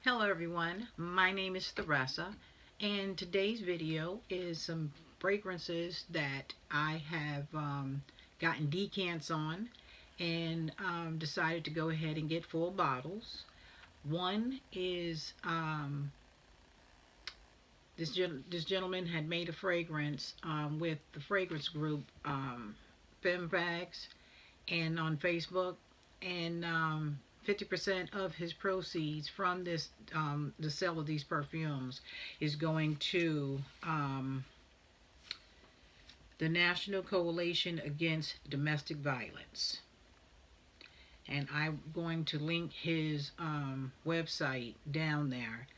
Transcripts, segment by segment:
Hello everyone, my name is Theresa, and today's video is some fragrances that I have gotten decants on and decided to go ahead and get full bottles. One is this gentleman had made a fragrance with the fragrance group Femme Delicious and on Facebook, and 50% of his proceeds from this the sale of these perfumes is going to the National Coalition Against Domestic Violence. And I'm going to link his website down there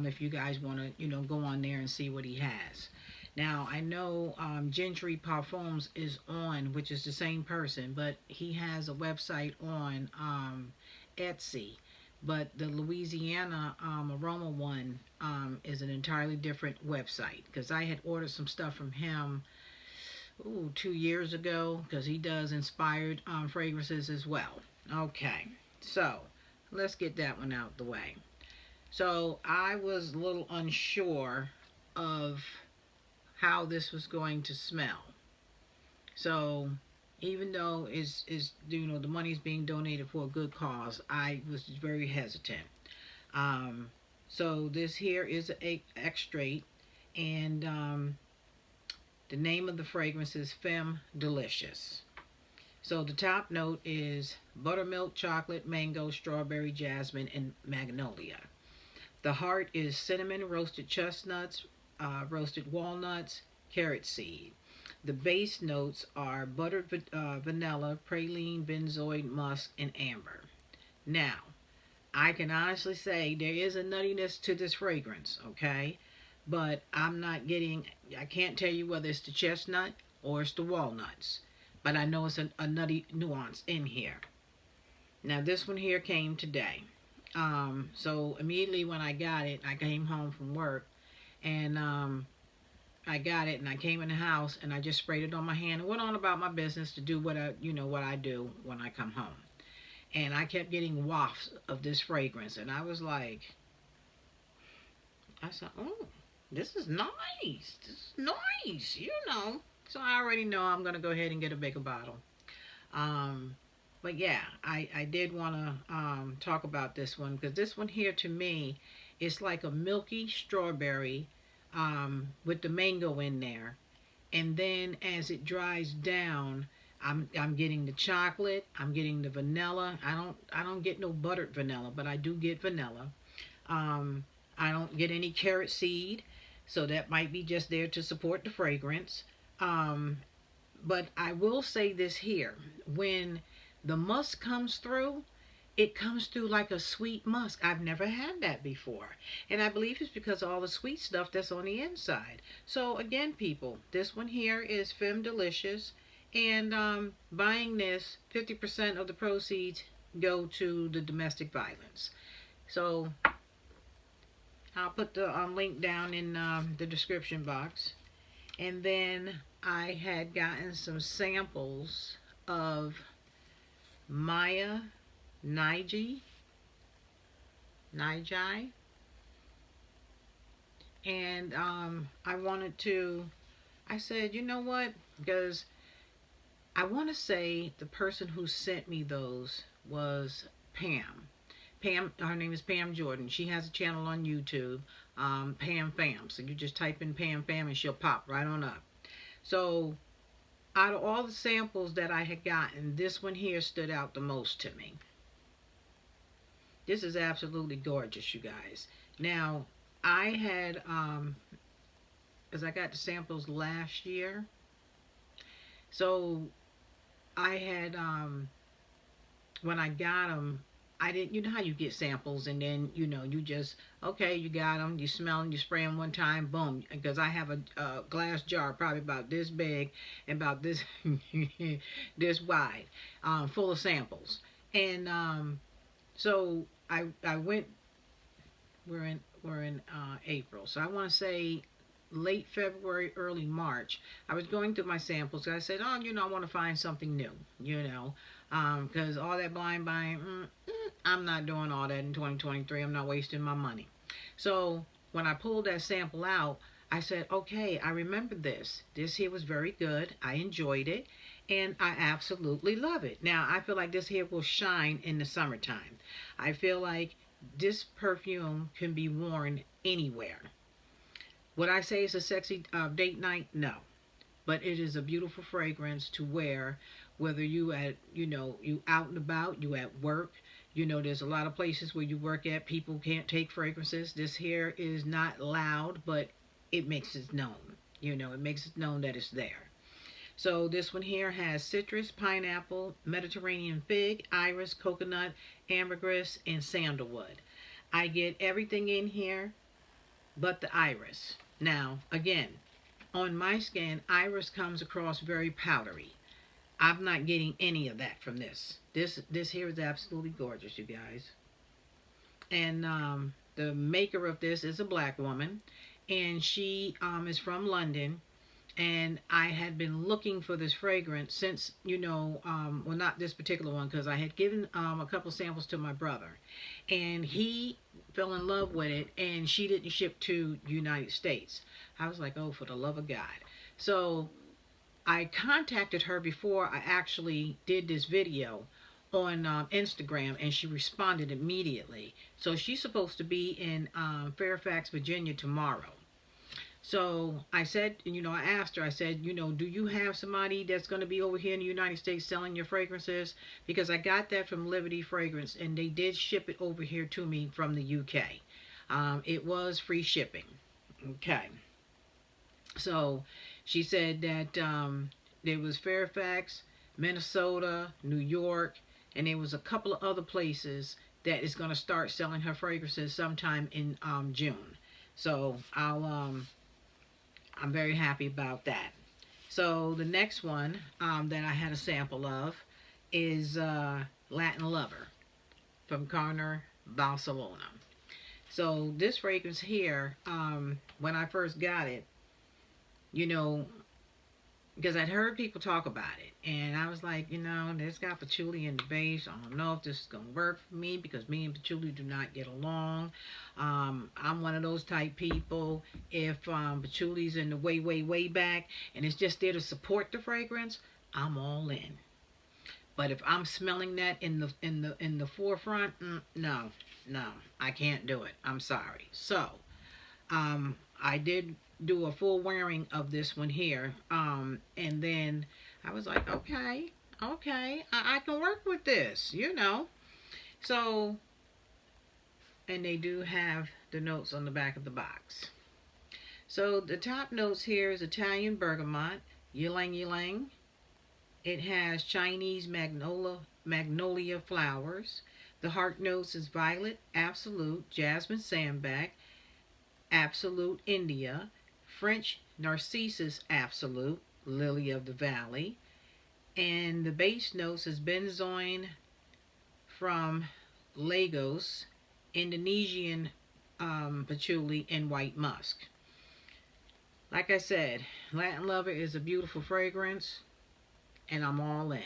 if you guys want to, go on there and see what he has. Now, I know Gentry Parfums is on, which is the same person, but he has a website on Etsy. But the Louisiana Aroma one is an entirely different website, because I had ordered some stuff from him 2 years ago, because he does inspired fragrances as well. Okay, so let's get that one out the way. So I was a little unsure of how this was going to smell. So even though the money is being donated for a good cause, I was very hesitant. So this here is a extrait, and the name of the fragrance is Femme Delicious. So the top note is buttermilk, chocolate, mango, strawberry, jasmine, and magnolia. The heart is cinnamon, roasted chestnuts, roasted walnuts, carrot seed. The base notes are buttered vanilla, praline, benzoin, musk, and amber. Now, I can honestly say there is a nuttiness to this fragrance, okay? But I can't tell you whether it's the chestnut or it's the walnuts. But I know it's a nutty nuance in here. Now, this one here came today. So immediately when I got it, I came home from work, and I got it, and I came in the house, and I just sprayed it on my hand and went on about my business to do what I do when I come home. And I kept getting wafts of this fragrance, and I was like, I said, oh, this is nice. This is nice. So I already know I'm gonna go ahead and get a bigger bottle. But yeah, I did want to talk about this one, because this one here to me is like a milky strawberry with the mango in there, and then as it dries down, I'm getting the chocolate, I'm getting the vanilla. I don't get no buttered vanilla, but I do get vanilla. I don't get any carrot seed, so that might be just there to support the fragrance. But I will say this here: when the musk comes through, it comes through like a sweet musk. I've never had that before. And I believe it's because of all the sweet stuff that's on the inside. So again, people, this one here is Femme Delicious. And buying this, 50% of the proceeds go to the domestic violence. So I'll put the link down in the description box. And then I had gotten some samples of Maya Nigi, and I said, you know what, because I want to say the person who sent me those was Pam. Her name is Pam Jordan. She has a channel on YouTube, Pam Fam. So you just type in Pam Fam and she'll pop right on up. So out of all the samples that I had gotten, this one here stood out the most to me. This is absolutely gorgeous, you guys. Now, I had, because I got the samples last year, so I had, when I got them, I didn't, you know how you get samples and then, you just, okay, you got them, you smell them, you spray them one time, boom. Because I have a glass jar probably about this big and about this, this wide, full of samples. And so I went, we're in April. So I want to say late February, early March, I was going through my samples. I said, oh, I want to find something new, because all that blind buying, I'm not doing all that in 2023. I'm not wasting my money. So when I pulled that sample out, I said, okay, I remember this. This here was very good. I enjoyed it. And I absolutely love it. Now, I feel like this here will shine in the summertime. I feel like this perfume can be worn anywhere. Would I say it's a sexy date night? No. But it is a beautiful fragrance to wear, whether you at, you out and about, you at work. There's a lot of places where you work at, people can't take fragrances. This here is not loud, but it makes it known. It makes it known that it's there. So this one here has citrus, pineapple, Mediterranean fig, iris, coconut, ambergris, and sandalwood. I get everything in here but the iris. Now, again, on my skin, iris comes across very powdery. I'm not getting any of that from this. This here is absolutely gorgeous, you guys. And the maker of this is a black woman, and she is from London. And I had been looking for this fragrance since, well, not this particular one, because I had given a couple samples to my brother, and he fell in love with it, and she didn't ship to the United States. I was like, oh, for the love of God. So I contacted her before I actually did this video on Instagram, and she responded immediately. So she's supposed to be in Fairfax, Virginia tomorrow. So I said, I asked her, I said, do you have somebody that's going to be over here in the United States selling your fragrances? Because I got that from Liberty Fragrance, and they did ship it over here to me from the UK. It was free shipping. Okay. So she said that there was Fairfax, Minnesota, New York, and there was a couple of other places that is going to start selling her fragrances sometime in June. So I'm very happy about that. So the next one that I had a sample of is Latin Lover from Carner, Barcelona. So this fragrance here, when I first got it, because I'd heard people talk about it, and I was like, this got patchouli in the base. I don't know if this is going to work for me, because me and patchouli do not get along. I'm one of those type people. If patchouli's in the way, way, way back, and it's just there to support the fragrance, I'm all in. But if I'm smelling that in the forefront, no, I can't do it. I'm sorry. So, I did do a full wearing of this one here, and then I was like, okay, I can work with this, So, and they do have the notes on the back of the box. So the top notes here is Italian bergamot, ylang ylang. It has Chinese magnolia flowers. The heart notes is violet, absolute, jasmine sandback, absolute India, French narcissus absolute, lily of the valley. And the base notes is benzoin from Lagos, Indonesian patchouli, and white musk. Like I said, Latin Lover is a beautiful fragrance, and I'm all in.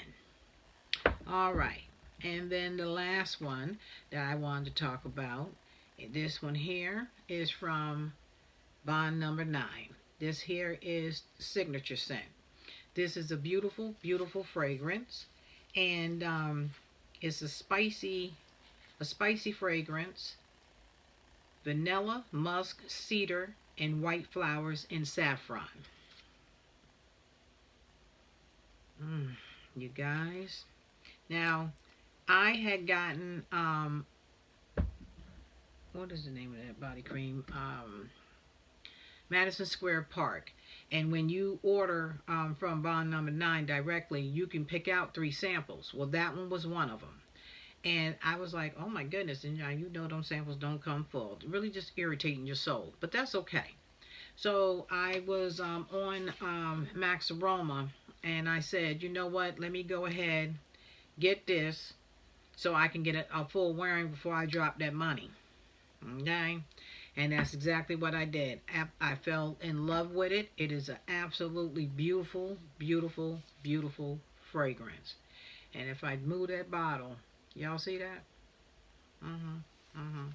All right, and then the last one that I wanted to talk about, this one here is from Bond Number 9. This here is signature scent. This is a beautiful, beautiful fragrance, and it's a spicy fragrance. Vanilla, musk, cedar, and white flowers and saffron. You guys. Now, I had gotten, what is the name of that body cream? Madison Square Park. And when you order from Bond Number 9 directly, you can pick out 3 samples. Well, that one was one of them. And I was like, oh my goodness, and them samples don't come full. Really just irritating your soul. But that's okay. So I was on Max Aroma, and I said, you know what, let me go ahead, get this, so I can get a full wearing before I drop that money. Okay? And that's exactly what I did. I fell in love with it. It is an absolutely beautiful, beautiful, beautiful fragrance. And if I move that bottle, y'all see that? Mhm. Mhm.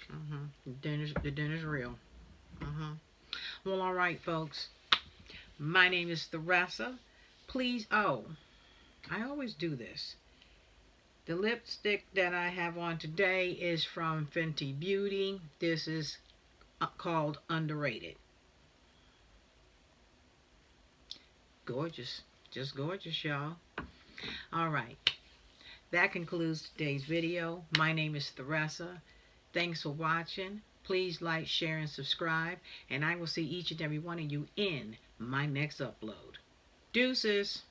Mhm. The dinner's real. Mhm. Well, all right, folks. My name is Theresa. Please, oh, I always do this. The lipstick that I have on today is from Fenty Beauty. This is called Underrated. Gorgeous. Just gorgeous, y'all. All right. That concludes today's video. My name is Theresa. Thanks for watching. Please like, share, and subscribe. And I will see each and every one of you in my next upload. Deuces.